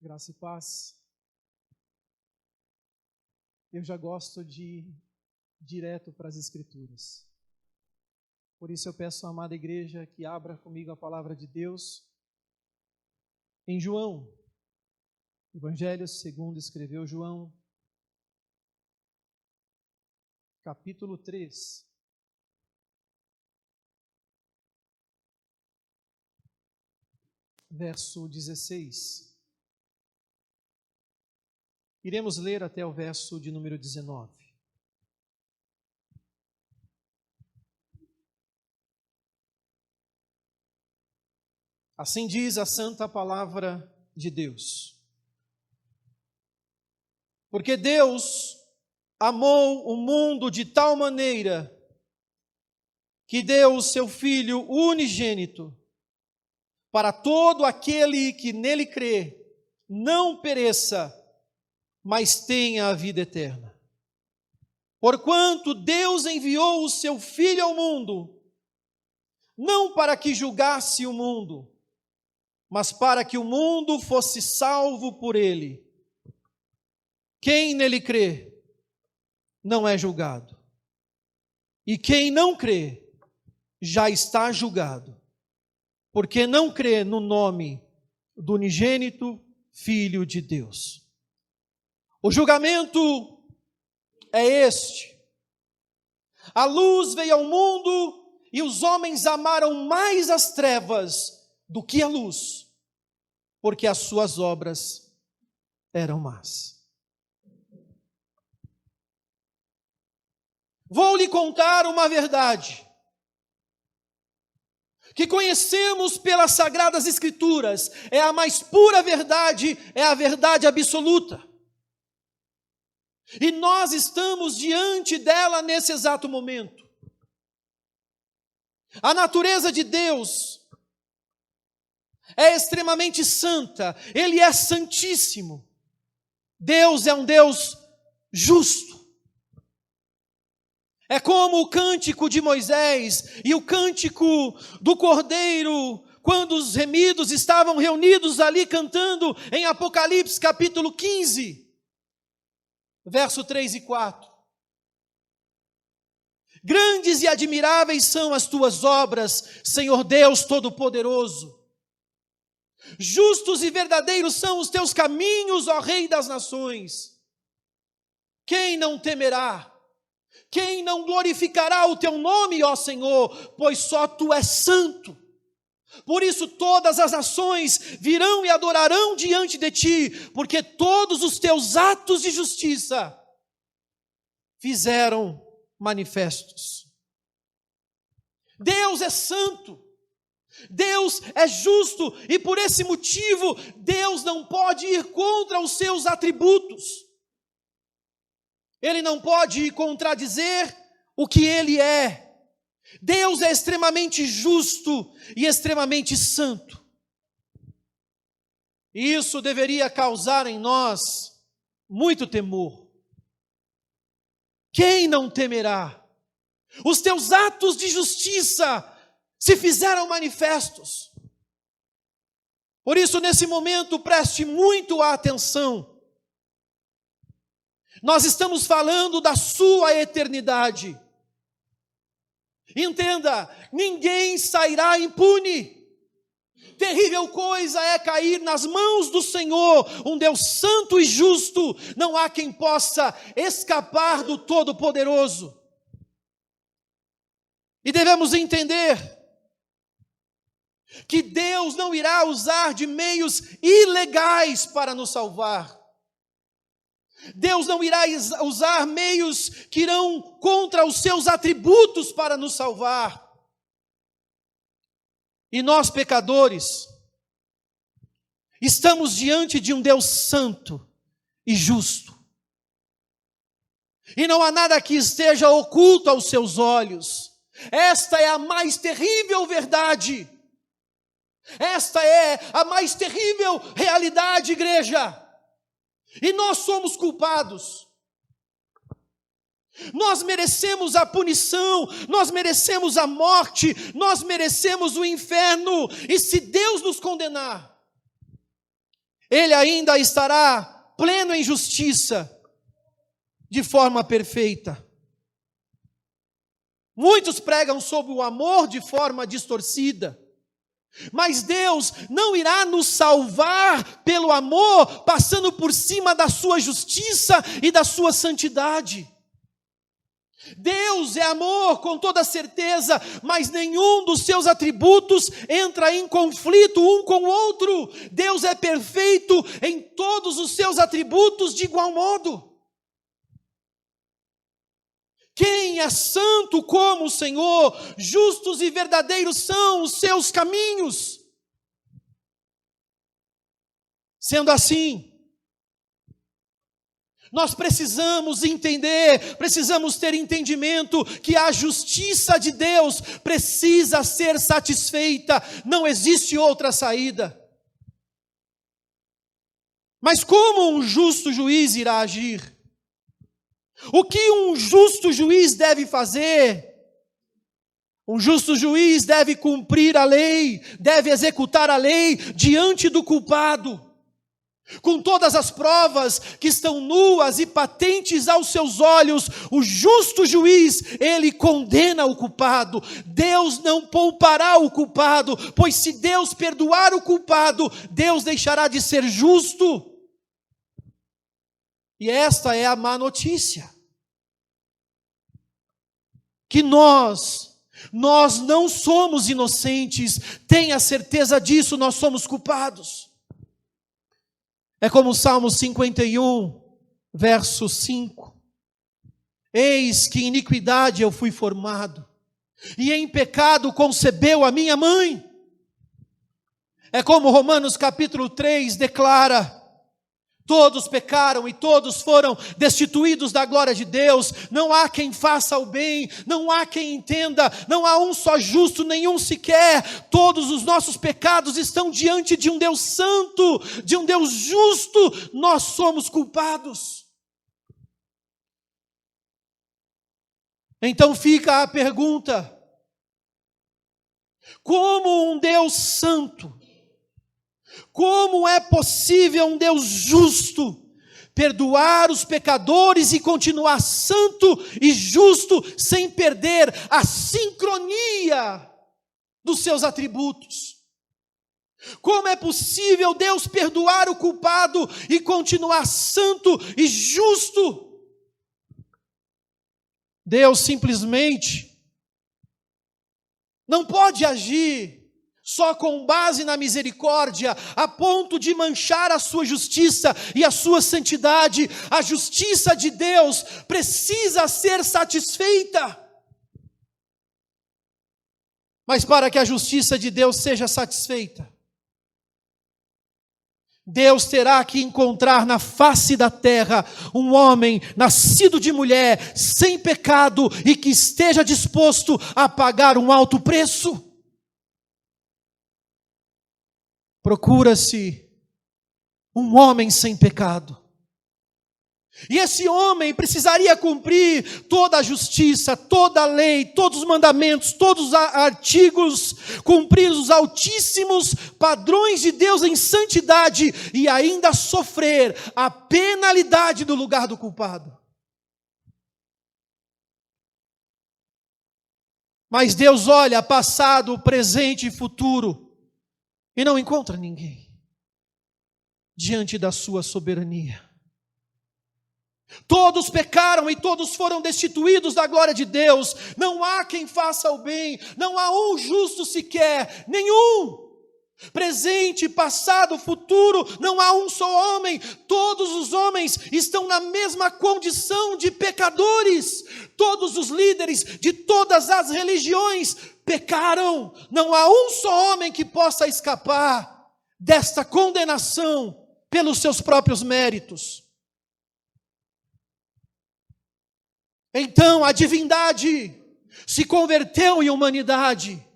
Graça e paz. Eu já gosto de ir direto para as Escrituras. Por isso eu peço à amada igreja que abra comigo a palavra de Deus em João. Evangelho segundo escreveu João, capítulo 3. Verso 16. Iremos ler até o verso de número 19. Assim diz a santa palavra de Deus. Porque Deus amou o mundo de tal maneira que deu o seu Filho unigênito para todo aquele que nele crê, não pereça, mas tenha a vida eterna. Porquanto Deus enviou o seu Filho ao mundo, não para que julgasse o mundo, mas para que o mundo fosse salvo por ele. Quem nele crê, não é julgado. E quem não crê, já está julgado, porque não crê no nome do unigênito Filho de Deus. O julgamento é este: a luz veio ao mundo e os homens amaram mais as trevas do que a luz, porque as suas obras eram más. Vou lhe contar uma verdade que conhecemos pelas Sagradas Escrituras, é a mais pura verdade, é a verdade absoluta. E nós estamos diante dela nesse exato momento. A natureza de Deus é extremamente santa, Ele é santíssimo. Deus é um Deus justo. É como o cântico de Moisés e o cântico do Cordeiro, quando os remidos estavam reunidos ali cantando em Apocalipse capítulo 15. Verso 3 e 4. Grandes e admiráveis são as tuas obras, Senhor Deus Todo-Poderoso. Justos e verdadeiros são os teus caminhos, ó Rei das nações. Quem não temerá? Quem não glorificará o teu nome, ó Senhor? Pois só tu és santo. Por isso todas as nações virão e adorarão diante de ti, porque todos os teus atos de justiça fizeram manifestos. Deus é santo, Deus é justo, e por esse motivo Deus não pode ir contra os seus atributos. Ele não pode contradizer o que Ele é. Deus é extremamente justo e extremamente santo. E isso deveria causar em nós muito temor. Quem não temerá? Os teus atos de justiça se fizeram manifestos. Por isso, nesse momento, preste muito atenção. Nós estamos falando da sua eternidade. Entenda, ninguém sairá impune. Terrível coisa é cair nas mãos do Senhor, um Deus santo e justo. Não há quem possa escapar do Todo-Poderoso. E devemos entender que Deus não irá usar de meios ilegais para nos salvar. Deus não irá usar meios que irão contra os seus atributos para nos salvar. E nós, pecadores, estamos diante de um Deus santo e justo. E não há nada que esteja oculto aos seus olhos. Esta é a mais terrível verdade. Esta é a mais terrível realidade, igreja. E nós somos culpados. Nós merecemos a punição, nós merecemos a morte, nós merecemos o inferno. E se Deus nos condenar, Ele ainda estará pleno em justiça, de forma perfeita. Muitos pregam sobre o amor de forma distorcida, mas Deus não irá nos salvar pelo amor, passando por cima da sua justiça e da sua santidade. Deus é amor com toda certeza, mas nenhum dos seus atributos entra em conflito um com o outro. Deus é perfeito em todos os seus atributos de igual modo. Quem é santo como o Senhor? Justos e verdadeiros são os seus caminhos. Sendo assim, nós precisamos entender, precisamos ter entendimento que a justiça de Deus precisa ser satisfeita, não existe outra saída. Mas como um justo juiz irá agir? O que um justo juiz deve fazer? Um justo juiz deve cumprir a lei, deve executar a lei diante do culpado, com todas as provas que estão nuas e patentes aos seus olhos. O justo juiz, ele condena o culpado. Deus não poupará o culpado, pois se Deus perdoar o culpado, Deus deixará de ser justo. E esta é a má notícia. Que nós não somos inocentes, tenha certeza disso, nós somos culpados. É como o Salmo 51, verso 5. Eis que em iniquidade eu fui formado, e em pecado concebeu a minha mãe. É como Romanos capítulo 3 declara: todos pecaram e todos foram destituídos da glória de Deus. Não há quem faça o bem, não há quem entenda, não há um só justo, nenhum sequer. Todos os nossos pecados estão diante de um Deus santo, de um Deus justo. Nós somos culpados. Então fica a pergunta: como um Deus santo, como é possível um Deus justo perdoar os pecadores e continuar santo e justo sem perder a sincronia dos seus atributos? Como é possível Deus perdoar o culpado e continuar santo e justo? Deus simplesmente não pode agir só com base na misericórdia, a ponto de manchar a sua justiça e a sua santidade. A justiça de Deus precisa ser satisfeita. Mas para que a justiça de Deus seja satisfeita, Deus terá que encontrar na face da terra um homem nascido de mulher, sem pecado e que esteja disposto a pagar um alto preço. Procura-se um homem sem pecado. E esse homem precisaria cumprir toda a justiça, toda a lei, todos os mandamentos, todos os artigos, cumprir os altíssimos padrões de Deus em santidade e ainda sofrer a penalidade do lugar do culpado. Mas Deus olha passado, presente e futuro e não encontra ninguém diante da sua soberania. Todos pecaram e todos foram destituídos da glória de Deus. Não há quem faça o bem, não há um justo sequer, nenhum. Presente, passado, futuro, não há um só homem. Todos os homens estão na mesma condição de pecadores. Todos os líderes de todas as religiões pecaram. Não há um só homem que possa escapar desta condenação pelos seus próprios méritos. Então a divindade se converteu em humanidade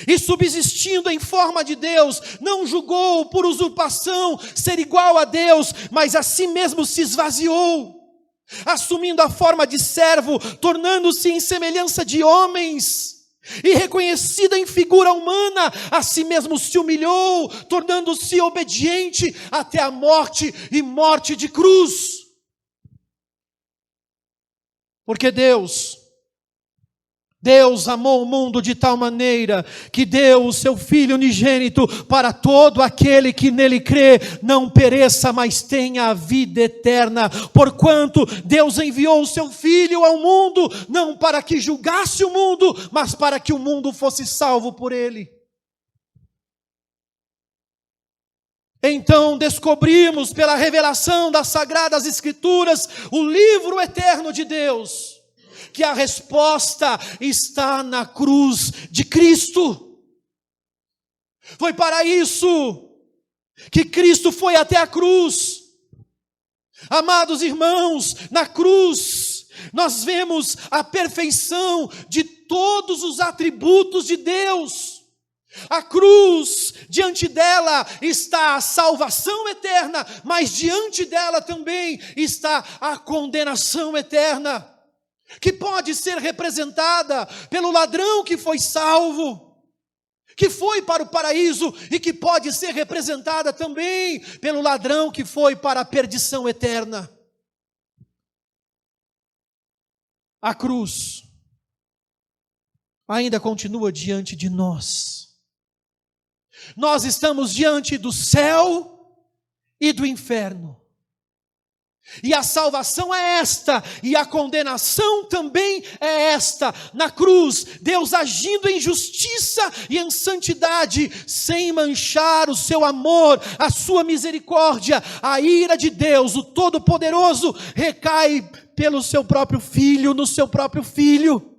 e, subsistindo em forma de Deus, não julgou por usurpação ser igual a Deus, mas a si mesmo se esvaziou, assumindo a forma de servo, tornando-se em semelhança de homens, e reconhecida em figura humana, a si mesmo se humilhou, tornando-se obediente até a morte e morte de cruz. Porque Deus amou o mundo de tal maneira que deu o seu Filho unigênito para todo aquele que nele crê, não pereça, mas tenha a vida eterna. Porquanto Deus enviou o seu Filho ao mundo, não para que julgasse o mundo, mas para que o mundo fosse salvo por ele. Então descobrimos pela revelação das Sagradas Escrituras, o livro eterno de Deus, que a resposta está na cruz de Cristo. Foi para isso que Cristo foi até a cruz. Amados irmãos, na cruz nós vemos a perfeição de todos os atributos de Deus. A cruz, diante dela está a salvação eterna, mas diante dela também está a condenação eterna, que pode ser representada pelo ladrão que foi salvo, que foi para o paraíso, e que pode ser representada também pelo ladrão que foi para a perdição eterna. A cruz ainda continua diante de nós. Nós estamos diante do céu e do inferno. E a salvação é esta, e a condenação também é esta. Na cruz, Deus agindo em justiça e em santidade, sem manchar o seu amor, a sua misericórdia, a ira de Deus, o Todo-Poderoso, recai pelo seu próprio Filho, no seu próprio Filho.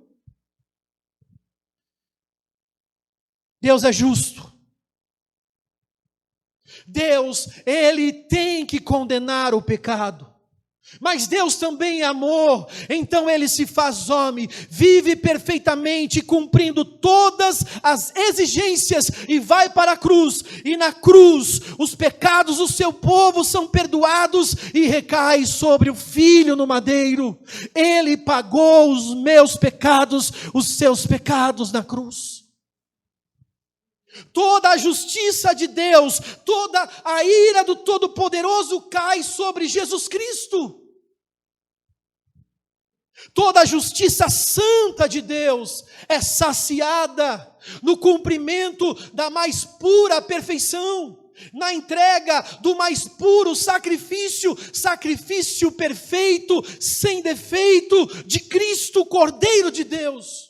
Deus é justo. Deus, Ele tem que condenar o pecado. Mas Deus também é amor, então Ele se faz homem, vive perfeitamente, cumprindo todas as exigências, e vai para a cruz, e na cruz os pecados do seu povo são perdoados, e recai sobre o Filho no madeiro. Ele pagou os meus pecados, os seus pecados na cruz. Toda a justiça de Deus, toda a ira do Todo-Poderoso cai sobre Jesus Cristo. Toda a justiça santa de Deus é saciada no cumprimento da mais pura perfeição, na entrega do mais puro sacrifício, sacrifício perfeito, sem defeito, de Cristo, Cordeiro de Deus.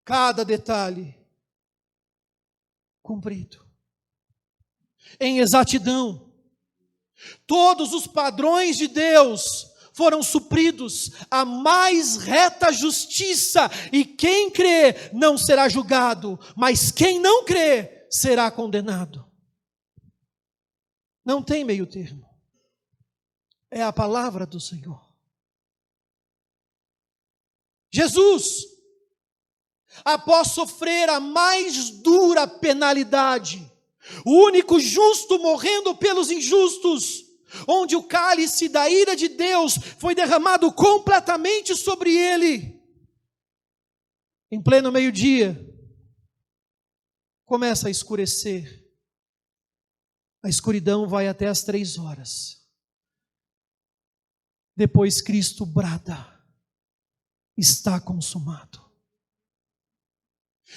Cada detalhe cumprido em exatidão. Todos os padrões de Deus foram supridos, a mais reta justiça, e quem crê não será julgado, mas quem não crê será condenado. Não tem meio termo. É a palavra do Senhor. Jesus, após sofrer a mais dura penalidade, o único justo morrendo pelos injustos, onde o cálice da ira de Deus foi derramado completamente sobre ele, em pleno meio-dia, começa a escurecer, a escuridão vai até as 3 horas, depois Cristo brada, está consumado.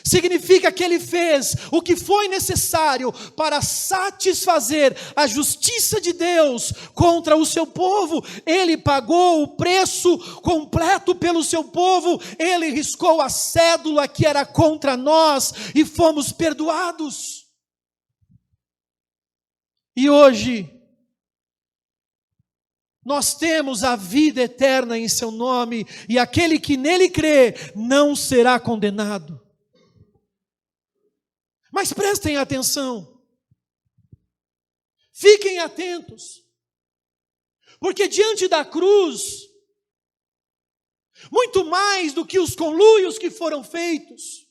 Significa que Ele fez o que foi necessário para satisfazer a justiça de Deus contra o seu povo. Ele pagou o preço completo pelo seu povo. Ele riscou a cédula que era contra nós e fomos perdoados. E hoje nós temos a vida eterna em seu nome, e aquele que nele crê não será condenado. Mas prestem atenção, fiquem atentos, porque diante da cruz, muito mais do que os conluios que foram feitos,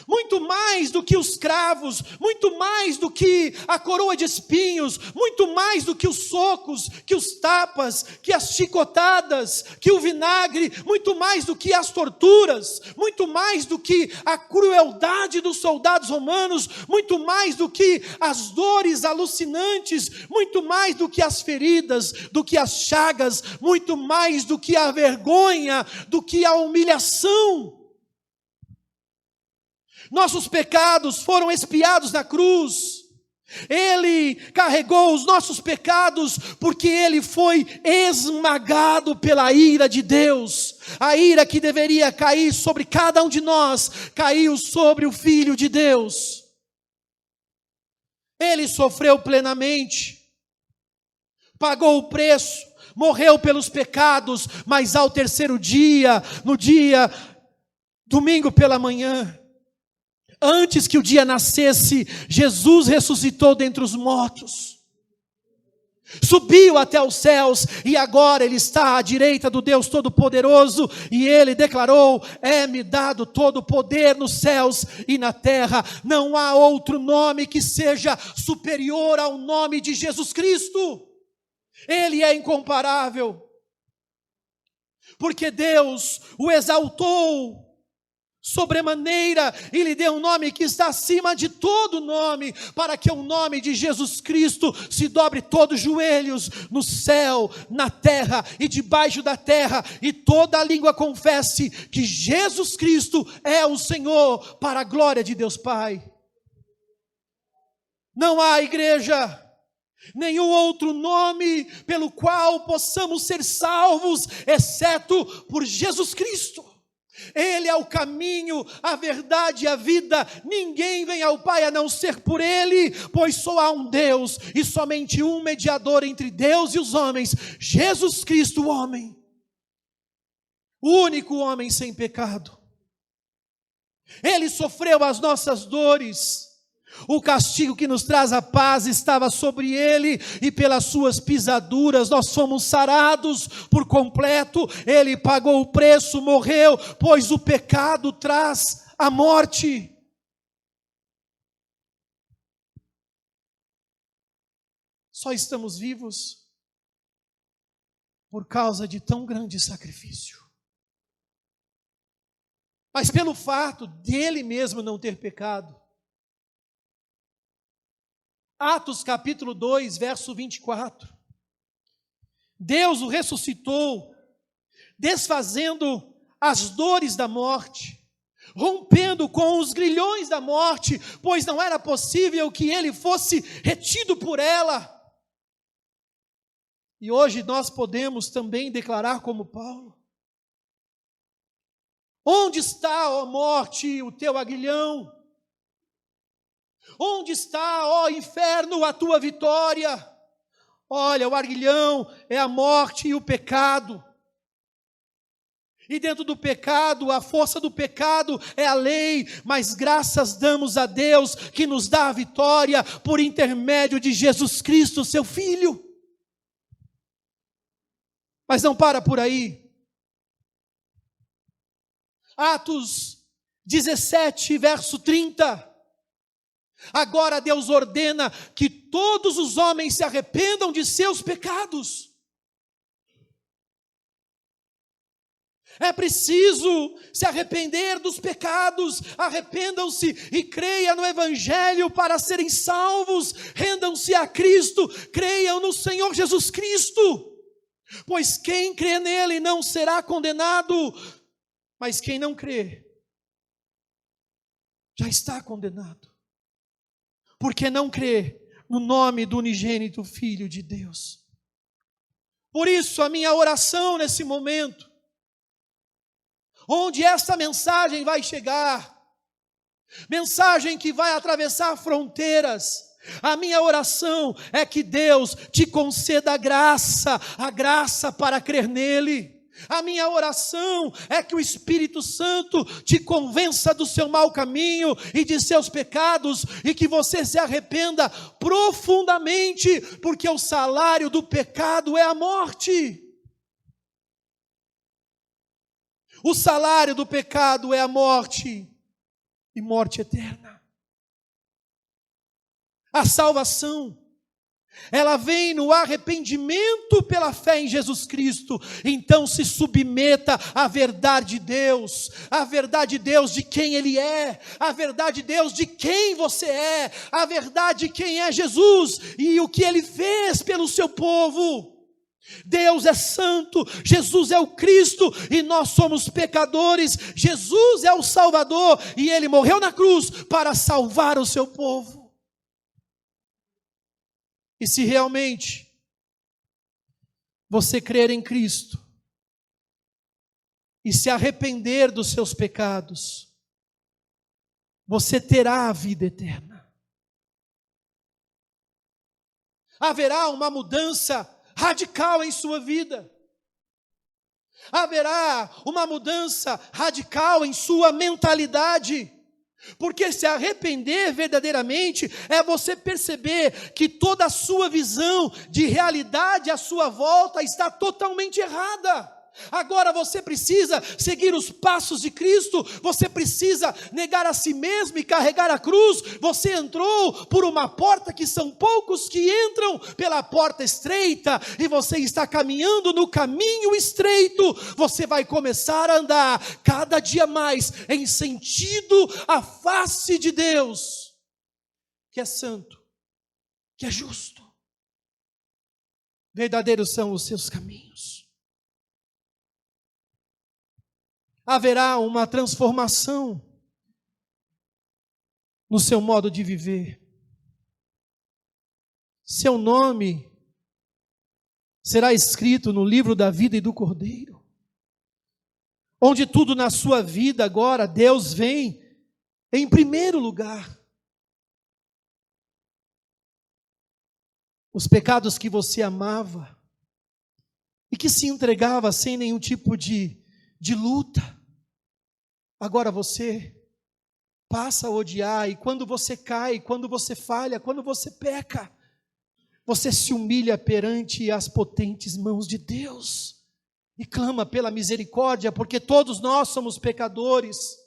muito mais do que os cravos, muito mais do que a coroa de espinhos, muito mais do que os socos, que os tapas, que as chicotadas, que o vinagre, muito mais do que as torturas, muito mais do que a crueldade dos soldados romanos, muito mais do que as dores alucinantes, muito mais do que as feridas, do que as chagas, muito mais do que a vergonha, do que a humilhação. Nossos pecados foram expiados na cruz. Ele carregou os nossos pecados porque ele foi esmagado pela ira de Deus. A ira que deveria cair sobre cada um de nós, caiu sobre o Filho de Deus. Ele sofreu plenamente, pagou o preço, morreu pelos pecados, mas ao terceiro dia, domingo pela manhã, antes que o dia nascesse, Jesus ressuscitou dentre os mortos, subiu até os céus, e agora Ele está à direita do Deus Todo-Poderoso, e Ele declarou: é-me dado todo o poder nos céus e na terra. Não há outro nome que seja superior ao nome de Jesus Cristo. Ele é incomparável, porque Deus o exaltou sobremaneira, e lhe deu um nome que está acima de todo nome, para que o nome de Jesus Cristo se dobre todos os joelhos, no céu, na terra e debaixo da terra, e toda a língua confesse que Jesus Cristo é o Senhor, para a glória de Deus Pai. Não há, igreja, nenhum outro nome pelo qual possamos ser salvos, exceto por Jesus Cristo. Ele é o caminho, a verdade e a vida. Ninguém vem ao Pai a não ser por Ele, pois só há um Deus e somente um mediador entre Deus e os homens, Jesus Cristo, o homem, o único homem sem pecado. Ele sofreu as nossas dores. O castigo que nos traz a paz estava sobre ele, e pelas suas pisaduras nós fomos sarados por completo. Ele pagou o preço, morreu, pois o pecado traz a morte. Só estamos vivos por causa de tão grande sacrifício. Mas pelo fato dele mesmo não ter pecado. Atos capítulo 2, verso 24. Deus o ressuscitou, desfazendo as dores da morte, rompendo com os grilhões da morte, pois não era possível que ele fosse retido por ela. E hoje nós podemos também declarar como Paulo: onde está, ó morte, o teu aguilhão? Onde está, ó inferno, a tua vitória? Olha, o aguilhão é a morte e o pecado. E dentro do pecado, a força do pecado é a lei, mas graças damos a Deus que nos dá a vitória por intermédio de Jesus Cristo, seu Filho. Mas não para por aí. Atos 17, verso 30. Agora Deus ordena que todos os homens se arrependam de seus pecados. É preciso se arrepender dos pecados. Arrependam-se e creiam no Evangelho para serem salvos. Rendam-se a Cristo, creiam no Senhor Jesus Cristo. Pois quem crê nele não será condenado, mas quem não crê já está condenado, porque não crê no nome do unigênito Filho de Deus. Por isso a minha oração nesse momento, onde essa mensagem vai chegar, mensagem que vai atravessar fronteiras, a minha oração é que Deus te conceda a graça para crer nele. A minha oração é que o Espírito Santo te convença do seu mau caminho e de seus pecados, e que você se arrependa profundamente, porque o salário do pecado é a morte. O salário do pecado é a morte. e morte eterna. A salvação, ela vem no arrependimento pela fé em Jesus Cristo. Então se submeta à verdade de Deus de quem Ele é, a verdade de Deus de quem você é, a verdade de quem é Jesus e o que Ele fez pelo seu povo. Deus é santo, Jesus é o Cristo e nós somos pecadores. Jesus é o Salvador e Ele morreu na cruz para salvar o seu povo. E se realmente você crer em Cristo e se arrepender dos seus pecados, você terá a vida eterna. Haverá uma mudança radical em sua vida. Haverá uma mudança radical em sua mentalidade. Porque se arrepender verdadeiramente é você perceber que toda a sua visão de realidade à sua volta está totalmente errada. Agora você precisa seguir os passos de Cristo, você precisa negar a si mesmo e carregar a cruz. Você entrou por uma porta que são poucos que entram pela porta estreita, e você está caminhando no caminho estreito. Você vai começar a andar cada dia mais em sentido à face de Deus, que é santo, que é justo. Verdadeiros são os seus caminhos. Haverá uma transformação no seu modo de viver. Seu nome será escrito no livro da vida e do Cordeiro, onde tudo na sua vida agora, Deus vem em primeiro lugar. Os pecados que você amava e que se entregava sem nenhum tipo de luta, agora você passa a odiar, e quando você cai, quando você falha, quando você peca, você se humilha perante as potentes mãos de Deus e clama pela misericórdia, porque todos nós somos pecadores.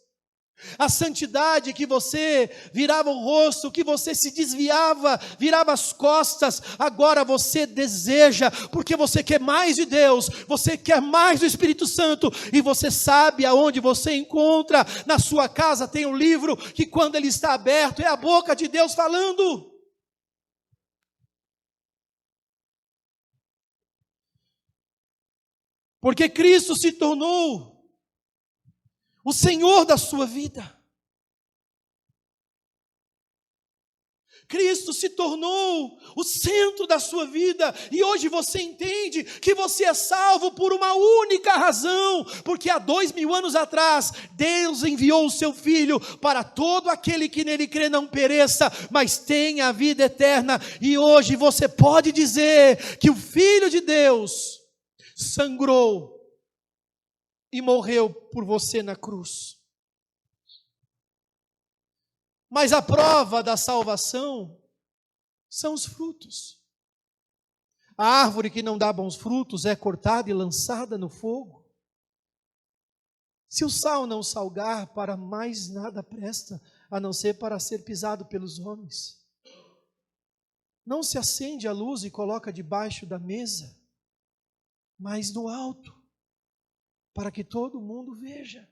A santidade que você virava o rosto, que você se desviava, virava as costas, agora você deseja, porque você quer mais de Deus, você quer mais do Espírito Santo, e você sabe aonde você encontra. Na sua casa tem um livro que, quando ele está aberto, é a boca de Deus falando. Porque Cristo se tornou o Senhor da sua vida. Cristo se tornou o centro da sua vida, e hoje você entende que você é salvo por uma única razão, porque há 2000 anos atrás, Deus enviou o seu Filho para todo aquele que nele crê não pereça, mas tenha a vida eterna. E hoje você pode dizer que o Filho de Deus sangrou e morreu por você na cruz. Mas a prova da salvação são os frutos. A árvore que não dá bons frutos é cortada e lançada no fogo. Se o sal não salgar, para mais nada presta, a não ser para ser pisado pelos homens. Não se acende a luz e coloca debaixo da mesa, mas no alto, para que todo mundo veja.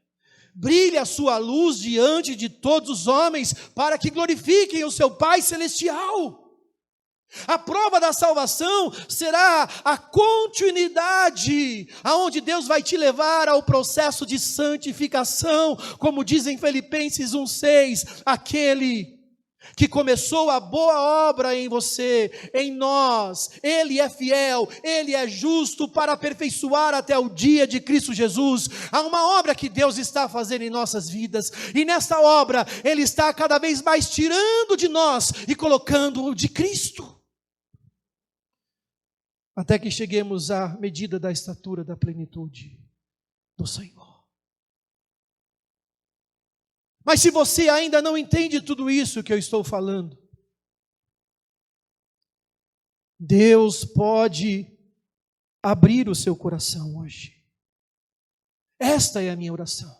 Brilhe a sua luz diante de todos os homens, para que glorifiquem o seu Pai Celestial. A prova da salvação será a continuidade, aonde Deus vai te levar ao processo de santificação, como diz em Filipenses 1:6, aquele que começou a boa obra em você, em nós, Ele é fiel, Ele é justo para aperfeiçoar até o dia de Cristo Jesus. Há uma obra que Deus está fazendo em nossas vidas, e nessa obra Ele está cada vez mais tirando de nós e colocando de Cristo, até que cheguemos à medida da estatura da plenitude do Senhor. Mas se você ainda não entende tudo isso que eu estou falando, Deus pode abrir o seu coração hoje. Esta é a minha oração.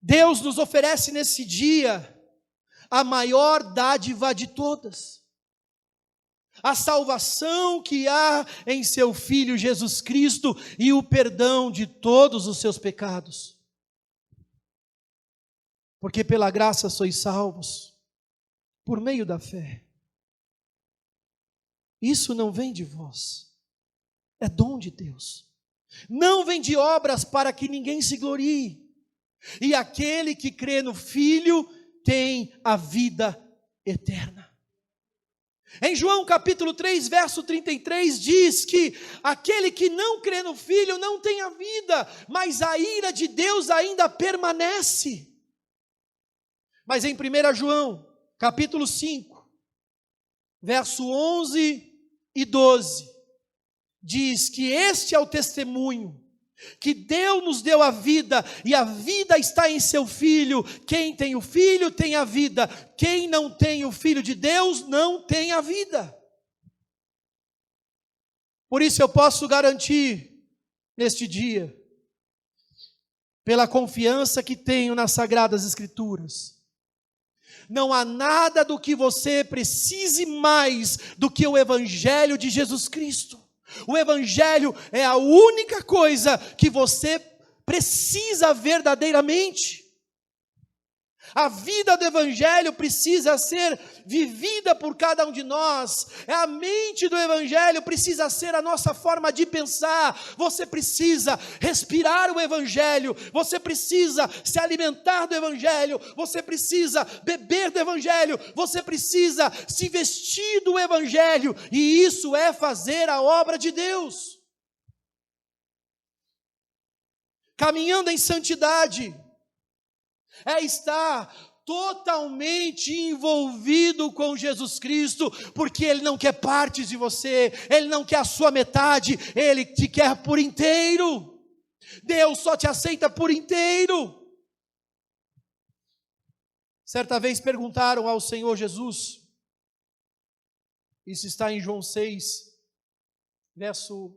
Deus nos oferece nesse dia a maior dádiva de todas, a salvação que há em seu Filho Jesus Cristo e o perdão de todos os seus pecados. Porque pela graça sois salvos, por meio da fé. Isso não vem de vós, é dom de Deus. Não vem de obras para que ninguém se glorie. E aquele que crê no Filho tem a vida eterna. Em João capítulo 3, verso 33, diz que aquele que não crê no Filho não tem a vida, mas a ira de Deus ainda permanece. Mas em 1 João, capítulo 5, verso 11 e 12, diz que este é o testemunho, que Deus nos deu a vida, e a vida está em seu Filho. Quem tem o Filho tem a vida, quem não tem o Filho de Deus não tem a vida. Por isso eu posso garantir, neste dia, pela confiança que tenho nas Sagradas Escrituras, não há nada do que você precise mais do que o Evangelho de Jesus Cristo. O Evangelho é a única coisa que você precisa verdadeiramente. A vida do Evangelho precisa ser vivida por cada um de nós. A mente do Evangelho precisa ser a nossa forma de pensar. Você precisa respirar o Evangelho. Você precisa se alimentar do Evangelho. Você precisa beber do Evangelho. Você precisa se vestir do Evangelho. E isso é fazer a obra de Deus. Caminhando em santidade é estar totalmente envolvido com Jesus Cristo, porque Ele não quer partes de você, Ele não quer a sua metade, Ele te quer por inteiro. Deus só te aceita por inteiro. Certa vez perguntaram ao Senhor Jesus, isso está em João 6, verso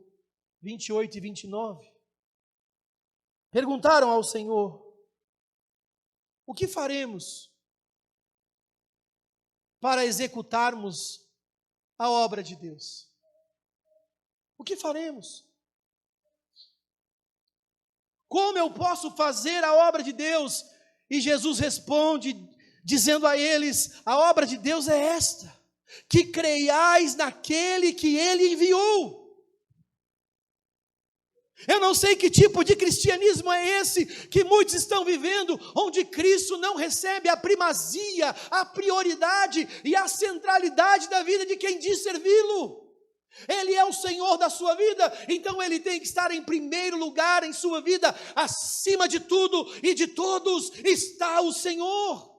28 e 29, perguntaram ao Senhor: o que faremos para executarmos a obra de Deus? O que faremos? Como eu posso fazer a obra de Deus? E Jesus responde, dizendo a eles: a obra de Deus é esta, que creiais naquele que Ele enviou. Eu não sei que tipo de cristianismo é esse que muitos estão vivendo, onde Cristo não recebe a primazia, a prioridade e a centralidade da vida de quem diz servi-lo. Ele é o Senhor da sua vida, então Ele tem que estar em primeiro lugar em sua vida. Acima de tudo e de todos está o Senhor.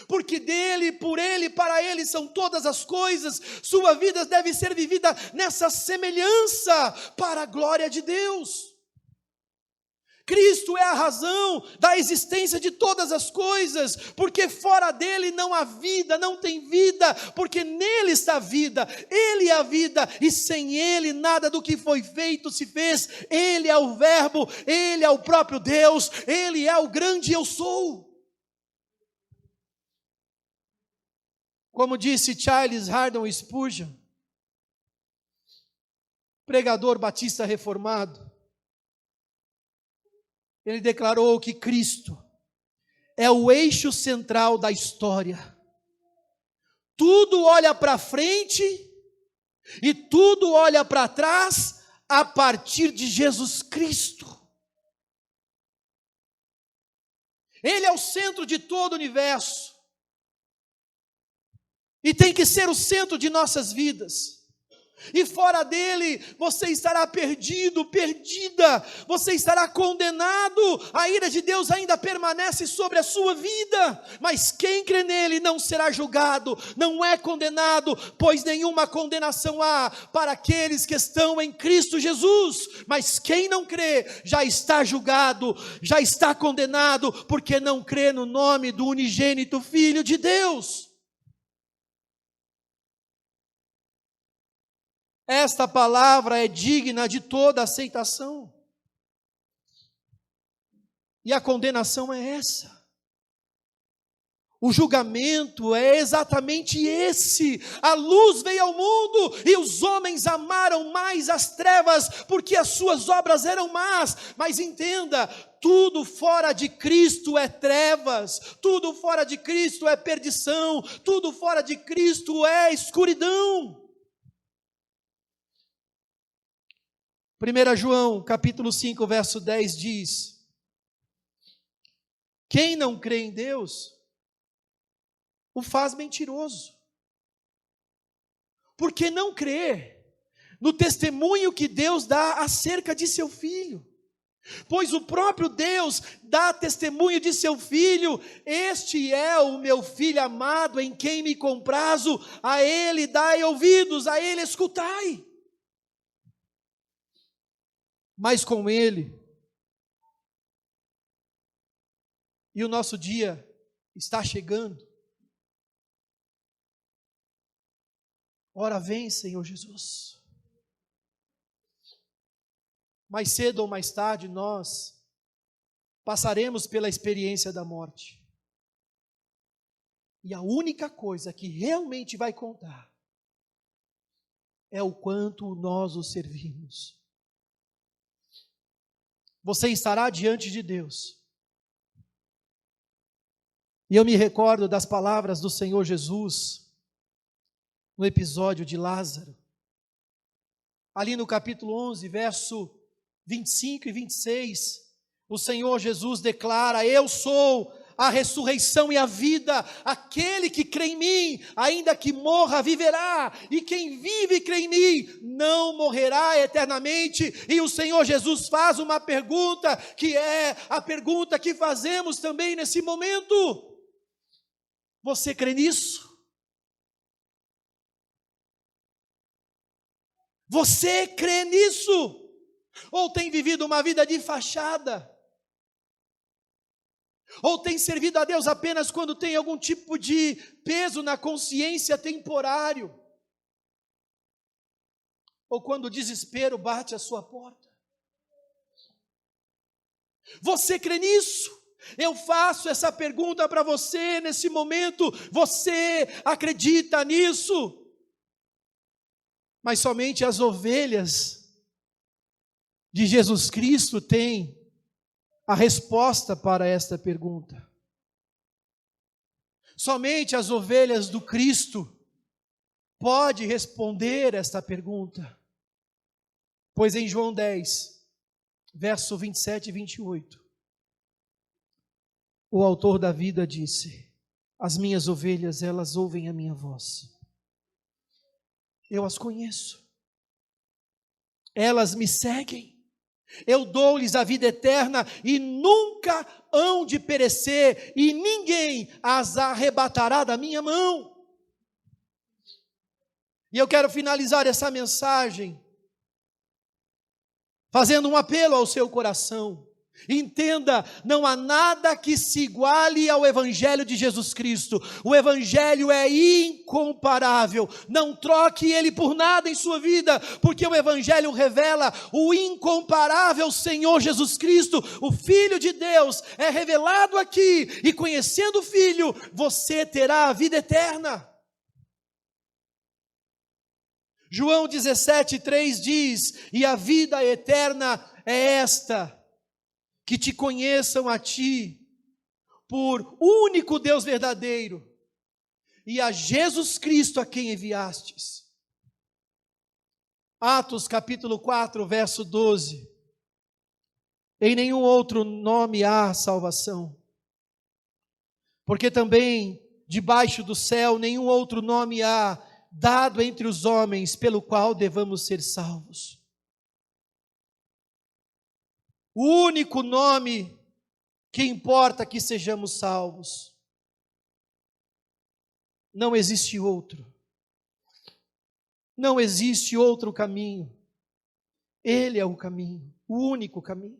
Porque dele, por ele, para ele são todas as coisas. Sua vida deve ser vivida nessa semelhança para a glória de Deus. Cristo é a razão da existência de todas as coisas, porque fora dele não há vida, não tem vida, porque nele está a vida, ele é a vida, e sem ele nada do que foi feito se fez. Ele é o Verbo, ele é o próprio Deus, ele é o grande eu sou. Como disse Charles Haddon Spurgeon, pregador batista reformado, ele declarou que Cristo é o eixo central da história. Tudo olha para frente e tudo olha para trás a partir de Jesus Cristo. Ele é o centro de todo o universo. E tem que ser o centro de nossas vidas. E fora dele, você estará perdido, perdida, você estará condenado, a ira de Deus ainda permanece sobre a sua vida, mas quem crê nele não será julgado, não é condenado, pois nenhuma condenação há para aqueles que estão em Cristo Jesus. Mas quem não crê já está julgado, já está condenado, porque não crê no nome do unigênito Filho de Deus. Esta palavra é digna de toda aceitação. E a condenação é essa. O julgamento é exatamente esse. A luz veio ao mundo e os homens amaram mais as trevas porque as suas obras eram más. Mas entenda, tudo fora de Cristo é trevas, tudo fora de Cristo é perdição, tudo fora de Cristo é escuridão. 1 João capítulo 5, verso 10 diz: quem não crê em Deus o faz mentiroso, porque não crê no testemunho que Deus dá acerca de seu Filho. Pois o próprio Deus dá testemunho de seu Filho: este é o meu Filho amado, em quem me comprazo, a Ele dai ouvidos, a Ele escutai. Mas com Ele, e o nosso dia está chegando. Ora vem, Senhor Jesus. Mais cedo ou mais tarde nós passaremos pela experiência da morte. E a única coisa que realmente vai contar é o quanto nós o servimos. Você estará diante de Deus. E eu me recordo das palavras do Senhor Jesus no episódio de Lázaro. Ali no capítulo 11, verso 25 e 26, o Senhor Jesus declara: eu sou a ressurreição e a vida, aquele que crê em mim, ainda que morra, viverá, e quem vive e crê em mim, não morrerá eternamente. E o Senhor Jesus faz uma pergunta, que é a pergunta que fazemos também nesse momento: você crê nisso? Você crê nisso? Ou tem vivido uma vida de fachada? Ou tem servido a Deus apenas quando tem algum tipo de peso na consciência temporário? Ou quando o desespero bate à sua porta? Você crê nisso? Eu faço essa pergunta para você nesse momento. Você acredita nisso? Mas somente as ovelhas de Jesus Cristo têm a resposta para esta pergunta. Somente as ovelhas do Cristo podem responder esta pergunta. Pois em João 10, verso 27 e 28, o autor da vida disse: as minhas ovelhas, elas ouvem a minha voz. Eu as conheço, elas me seguem, eu dou-lhes a vida eterna e nunca hão de perecer, e ninguém as arrebatará da minha mão. E eu quero finalizar essa mensagem fazendo um apelo ao seu coração. Entenda, não há nada que se iguale ao Evangelho de Jesus Cristo. O Evangelho é incomparável. Não troque ele por nada em sua vida, porque o Evangelho revela o incomparável Senhor Jesus Cristo, o Filho de Deus, é revelado aqui, e conhecendo o Filho, você terá a vida eterna. João 17:3 diz: e a vida eterna é esta, que te conheçam a ti, por único Deus verdadeiro, e a Jesus Cristo a quem enviastes. Atos capítulo 4, verso 12. Em nenhum outro nome há salvação, porque também debaixo do céu nenhum outro nome há dado entre os homens pelo qual devamos ser salvos. O único nome que importa que sejamos salvos. Não existe outro. Não existe outro caminho. Ele é o caminho, o único caminho.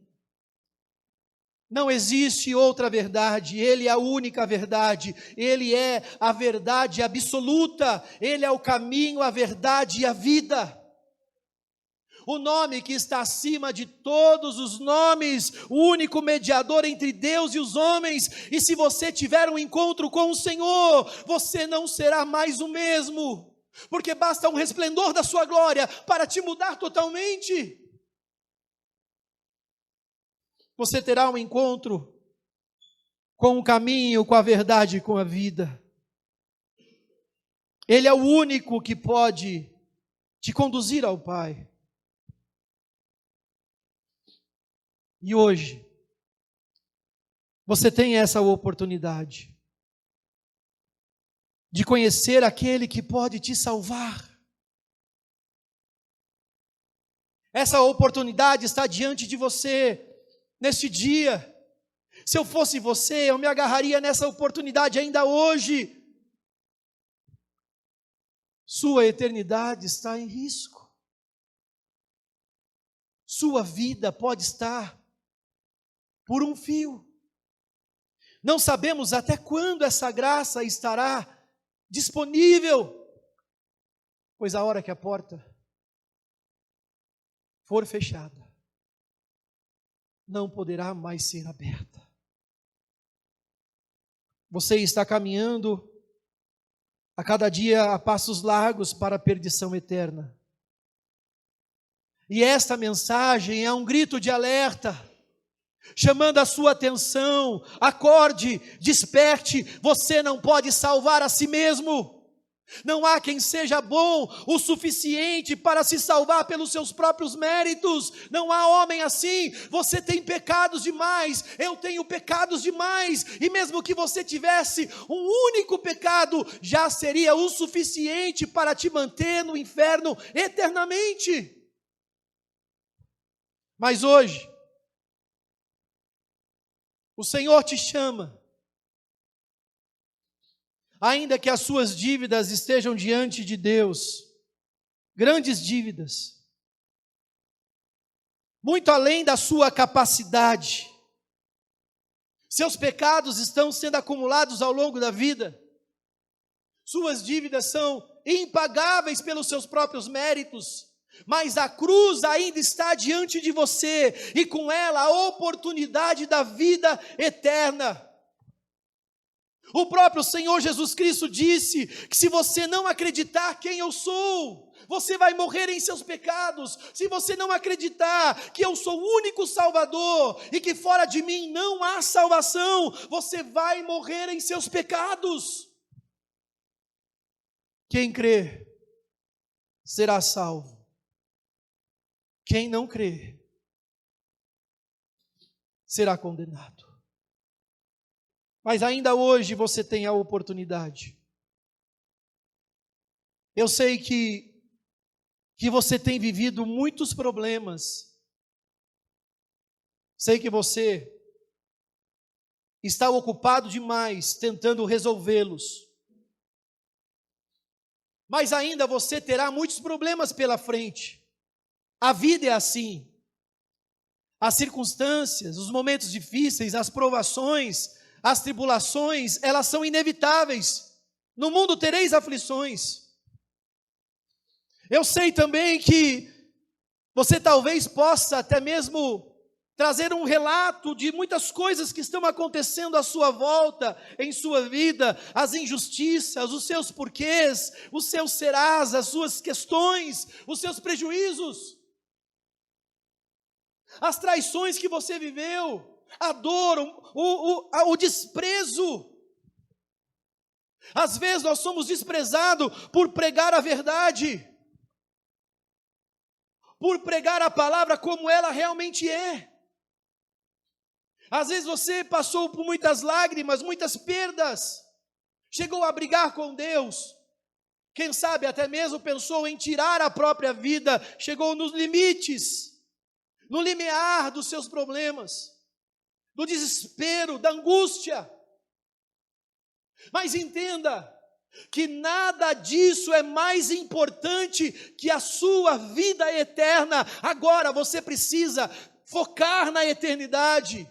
Não existe outra verdade, Ele é a única verdade, Ele é a verdade absoluta, Ele é o caminho, a verdade e a vida. o nome que está acima de todos os nomes, o único mediador entre Deus e os homens. E se você tiver um encontro com o Senhor, você não será mais o mesmo, porque basta um resplendor da sua glória para te mudar totalmente. Você terá um encontro com o caminho, com a verdade e com a vida. Ele é o único que pode te conduzir ao Pai. E hoje, você tem essa oportunidade de conhecer aquele que pode te salvar. Essa oportunidade está diante de você neste dia. Se eu fosse você, eu me agarraria nessa oportunidade ainda hoje. Sua eternidade está em risco. Sua vida pode estar por um fio. Não sabemos até quando essa graça estará disponível, pois a hora que a porta for fechada, não poderá mais ser aberta. Você está caminhando a cada dia a passos largos para a perdição eterna. E esta mensagem é um grito de alerta, chamando a sua atenção. Acorde, desperte, você não pode salvar a si mesmo. Não há quem seja bom o suficiente para se salvar pelos seus próprios méritos. Não há homem assim. Você tem pecados demais, eu tenho pecados demais. E mesmo que você tivesse um único pecado, já seria o suficiente para te manter no inferno eternamente. Mas hoje, o Senhor te chama. Ainda que as suas dívidas estejam diante de Deus, grandes dívidas, muito além da sua capacidade, seus pecados estão sendo acumulados ao longo da vida, suas dívidas são impagáveis pelos seus próprios méritos, mas a cruz ainda está diante de você, e com ela a oportunidade da vida eterna. O próprio Senhor Jesus Cristo disse que se você não acreditar quem eu sou, você vai morrer em seus pecados. Se você não acreditar que eu sou o único Salvador e que fora de mim não há salvação, você vai morrer em seus pecados. Quem crê será salvo. Quem não crê será condenado. Mas ainda hoje você tem a oportunidade. Eu sei que você tem vivido muitos problemas. Sei que você está ocupado demais tentando resolvê-los. Mas ainda você terá muitos problemas pela frente. A vida é assim. As circunstâncias, os momentos difíceis, as provações, as tribulações, elas são inevitáveis. No mundo tereis aflições. Eu sei também que você talvez possa até mesmo trazer um relato de muitas coisas que estão acontecendo à sua volta, em sua vida, as injustiças, os seus porquês, os seus serás, as suas questões, os seus prejuízos, as traições que você viveu, a dor, o desprezo. Às vezes nós somos desprezados por pregar a verdade, por pregar a palavra como ela realmente é. Às vezes você passou por muitas lágrimas, muitas perdas, chegou a brigar com Deus, quem sabe até mesmo pensou em tirar a própria vida, chegou nos limites, no limiar dos seus problemas, do desespero, da angústia. Mas entenda que nada disso é mais importante que a sua vida eterna. Agora você precisa focar na eternidade.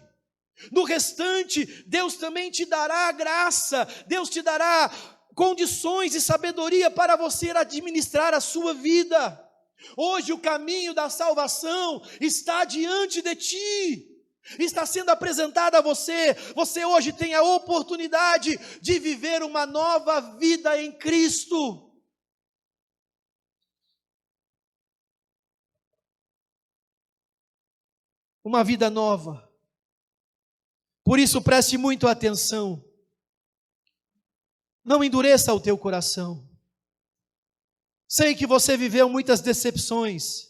No restante, Deus também te dará graça, Deus te dará condições e sabedoria para você administrar a sua vida. Hoje o caminho da salvação está diante de ti, está sendo apresentado a você. Você hoje tem a oportunidade de viver uma nova vida em Cristo. Uma vida nova. Por isso preste muito atenção. Não endureça o teu coração. Sei que você viveu muitas decepções.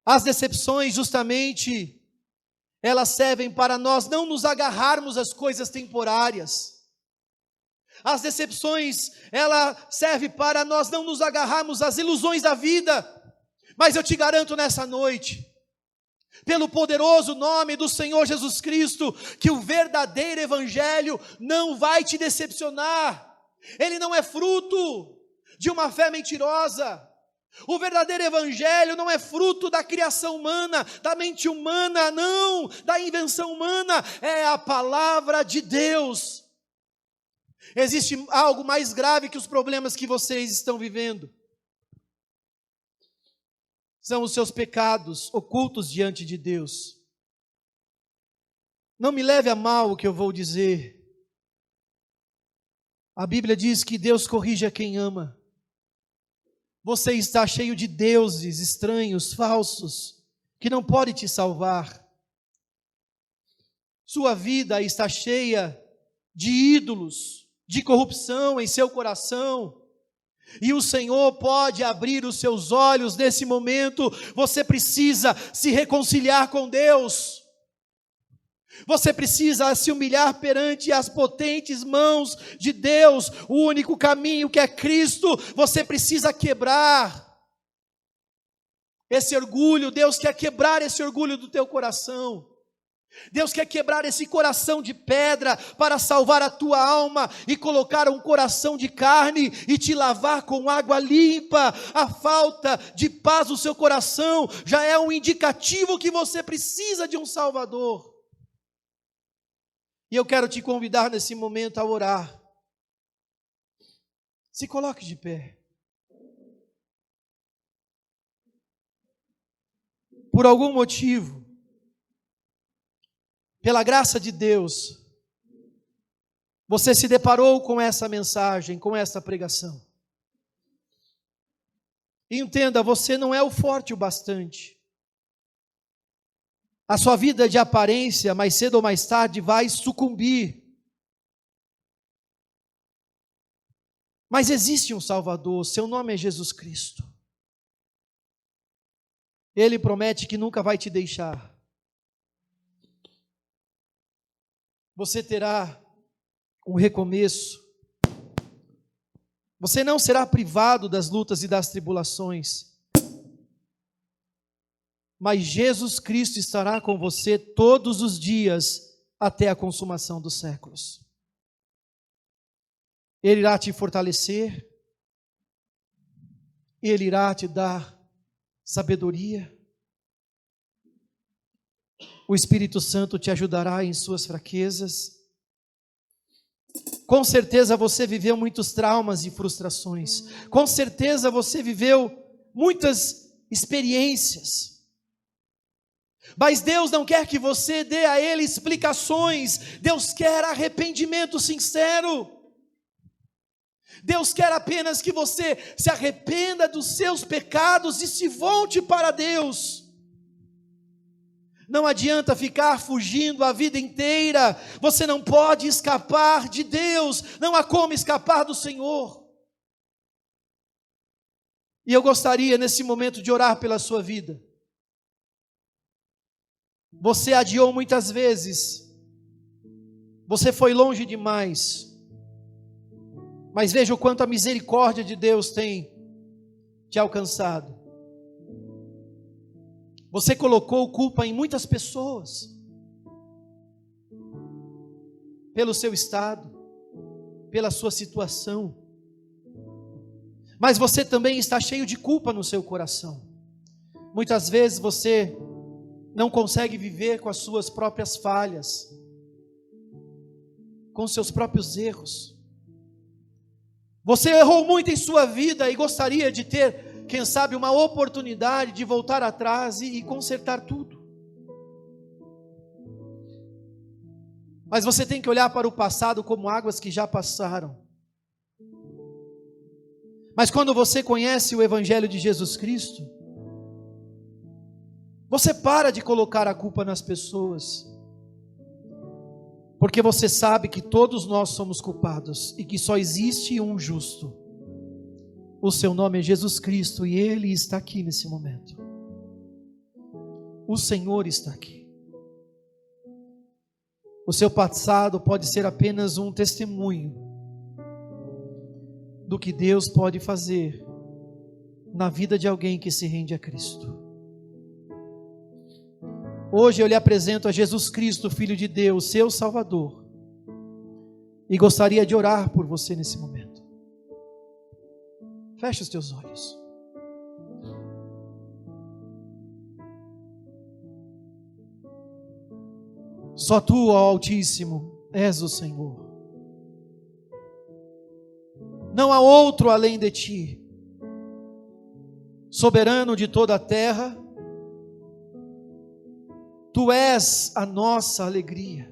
As decepções, justamente, elas servem para nós não nos agarrarmos às coisas temporárias. As decepções, ela serve para nós não nos agarrarmos às ilusões da vida. Mas eu te garanto nessa noite, pelo poderoso nome do Senhor Jesus Cristo, que o verdadeiro evangelho não vai te decepcionar. Ele não é fruto de uma fé mentirosa. O verdadeiro evangelho não é fruto da criação humana, da mente humana, não, da invenção humana, é a palavra de Deus. Existe algo mais grave que os problemas que vocês estão vivendo. São os seus pecados ocultos diante de Deus. Não me leve a mal o que eu vou dizer. A Bíblia diz que Deus corrige a quem ama. Você está cheio de deuses estranhos, falsos, que não podem te salvar. Sua vida está cheia de ídolos, de corrupção em seu coração. E o Senhor pode abrir os seus olhos nesse momento. Você precisa se reconciliar com Deus. Você precisa se humilhar perante as potentes mãos de Deus, o único caminho que é Cristo. Você precisa quebrar esse orgulho. Deus quer quebrar esse orgulho do teu coração. Deus quer quebrar esse coração de pedra para salvar a tua alma e colocar um coração de carne e te lavar com água limpa. A falta de paz no seu coração já é um indicativo que você precisa de um Salvador. E eu quero te convidar nesse momento a orar. Se coloque de pé. Por algum motivo, pela graça de Deus, você se deparou com essa mensagem, com essa pregação. E entenda, você não é o forte o bastante. A sua vida de aparência, mais cedo ou mais tarde, vai sucumbir. Mas existe um Salvador, seu nome é Jesus Cristo. Ele promete que nunca vai te deixar. Você terá um recomeço. Você não será privado das lutas e das tribulações. Mas Jesus Cristo estará com você todos os dias até a consumação dos séculos. Ele irá te fortalecer. Ele irá te dar sabedoria. O Espírito Santo te ajudará em suas fraquezas. Com certeza você viveu muitos traumas e frustrações. Com certeza você viveu muitas experiências. Mas Deus não quer que você dê a Ele explicações. Deus quer arrependimento sincero. Deus quer apenas que você se arrependa dos seus pecados e se volte para Deus. Não adianta ficar fugindo a vida inteira. Você não pode escapar de Deus. Não há como escapar do Senhor. E eu gostaria nesse momento de orar pela sua vida. Você adiou muitas vezes. Você foi longe demais. Mas veja o quanto a misericórdia de Deus tem te alcançado. Você colocou culpa em muitas pessoas, pelo seu estado, pela sua situação, mas você também está cheio de culpa no seu coração. Muitas vezes você não consegue viver com as suas próprias falhas, com os seus próprios erros. Você errou muito em sua vida e gostaria de ter quem sabe, uma oportunidade de voltar atrás e consertar tudo. Mas você tem que olhar para o passado como águas que já passaram. Mas quando você conhece o Evangelho de Jesus Cristo, você para de colocar a culpa nas pessoas, porque você sabe que todos nós somos culpados e que só existe um justo. O seu nome é Jesus Cristo e Ele está aqui nesse momento. O Senhor está aqui. O seu passado pode ser apenas um testemunho do que Deus pode fazer na vida de alguém que se rende a Cristo. Hoje eu lhe apresento a Jesus Cristo, Filho de Deus, seu Salvador, e gostaria de orar por você nesse momento. Feche os teus olhos. Só tu, ó Altíssimo, és o Senhor. Não há outro além de ti. Soberano de toda a terra, tu és a nossa alegria.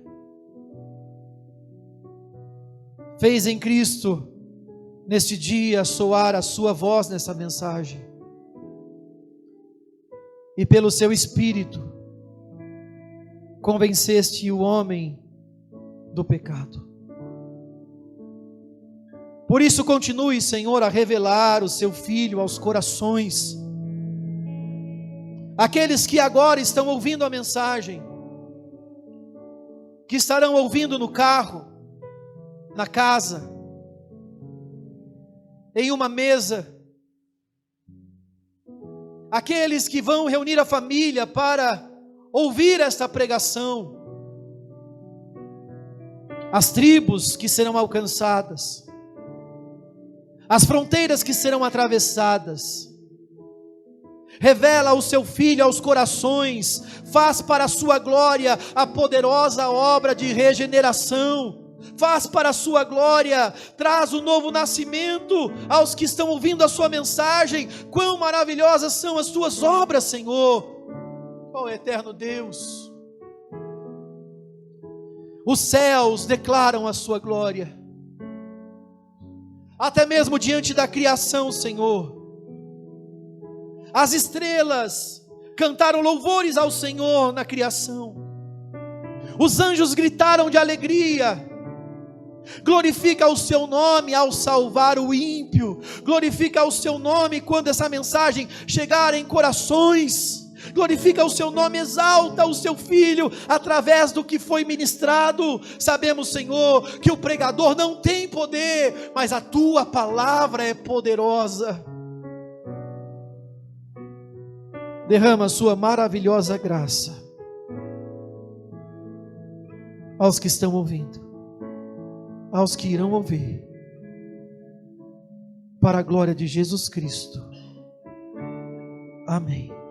Fez em Cristo, neste dia, soar a sua voz nessa mensagem. E pelo seu Espírito, convenceste o homem do pecado. Por isso continue, Senhor, a revelar o seu Filho aos corações. Aqueles que agora estão ouvindo a mensagem, que estarão ouvindo no carro, na casa, em uma mesa, aqueles que vão reunir a família para ouvir esta pregação, as tribos que serão alcançadas, as fronteiras que serão atravessadas. Revela o seu Filho aos corações, faz para a sua glória a poderosa obra de regeneração, faz para a sua glória, traz o novo nascimento aos que estão ouvindo a sua mensagem. Quão maravilhosas são as tuas obras, Senhor. Ó eterno Deus, os céus declaram a sua glória, até mesmo diante da criação, Senhor. As estrelas cantaram louvores ao Senhor na criação, os anjos gritaram de alegria. Glorifica o seu nome ao salvar o ímpio, glorifica o seu nome quando essa mensagem chegar em corações. Glorifica o seu nome, exalta o seu Filho através do que foi ministrado. Sabemos, Senhor, que o pregador não tem poder, mas a tua palavra é poderosa. Derrama a sua maravilhosa graça aos que estão ouvindo, aos que irão ouvir, para a glória de Jesus Cristo. Amém.